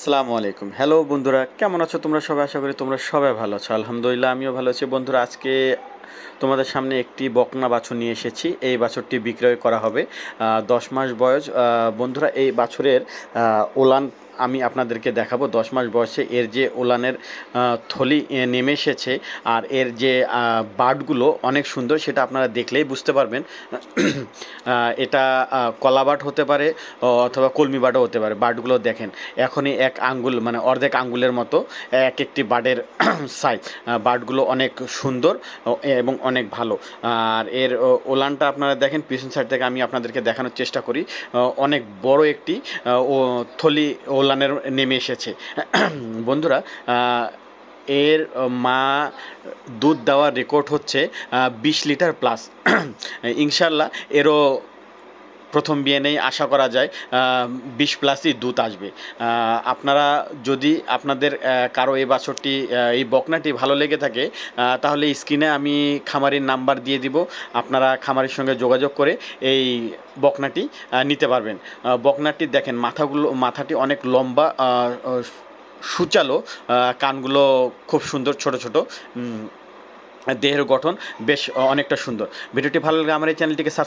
আসসালামু আলাইকুম। হ্যালো বন্ধুরা, কেমন আছো তোমরা সবাই? আশা করি তোমরা সবাই ভালো আছো। আলহামদুলিল্লাহ আমিও ভালো আছি। বন্ধুরা, আজকে তোমাদের সামনে একটি বকনা বাছুর নিয়ে এসেছি। এই বাছুরটি বিক্রয় করা হবে 10 মাস বয়স। বন্ধুরা, এই বাছুরের ওলান আমি আপনাদেরকে দেখাবো। 10 মাস বয়সে এর যে ওলানের থলি নেমে এসেছে, আর এর যে বাটগুলো অনেক সুন্দর, সেটা আপনারা দেখলেই বুঝতে পারবেন। এটা কলা বাট হতে পারে অথবা কলমি বাটও হতে পারে। বাটগুলো দেখেন, এখনই এক আঙ্গুল মানে অর্ধেক আঙ্গুলের মতো এক একটি বাটের সাইজ। বাটগুলো অনেক সুন্দর এবং অনেক ভালো। আর এর ওলানটা আপনারা দেখেন, পিছন সাইড থেকে আমি আপনাদেরকে দেখানোর চেষ্টা করি। অনেক বড় একটি ও থলি ওলানের নেমে এসেছে। বন্ধুরা, এর মা দুধ দেওয়ার রেকর্ড হচ্ছে 20 লিটার প্লাস। ইনশাল্লাহ এরও প্রথম বিয়ানেই আশা করা যায় 20 প্লাসই দুধ আসবে। আপনারা যদি আপনাদের কারো এই বাছুরটি এই বকনাটি ভালো লেগে থাকে, তাহলে স্ক্রিনে আমি খামারির নাম্বার দিয়ে দিব। আপনারা খামারির সঙ্গে যোগাযোগ করে এই বকনাটি নিতে পারবেন। বকনাটি দেখেন, মাথাটি অনেক লম্বা, সুচালো, কানগুলো খুব সুন্দর, ছোট ছোট, দেহের গঠন বেশ অনেকটা সুন্দর। ভিডিওটি ভালো লাগলে আমার এই চ্যানেলটিকে সাবস্ক্রাইব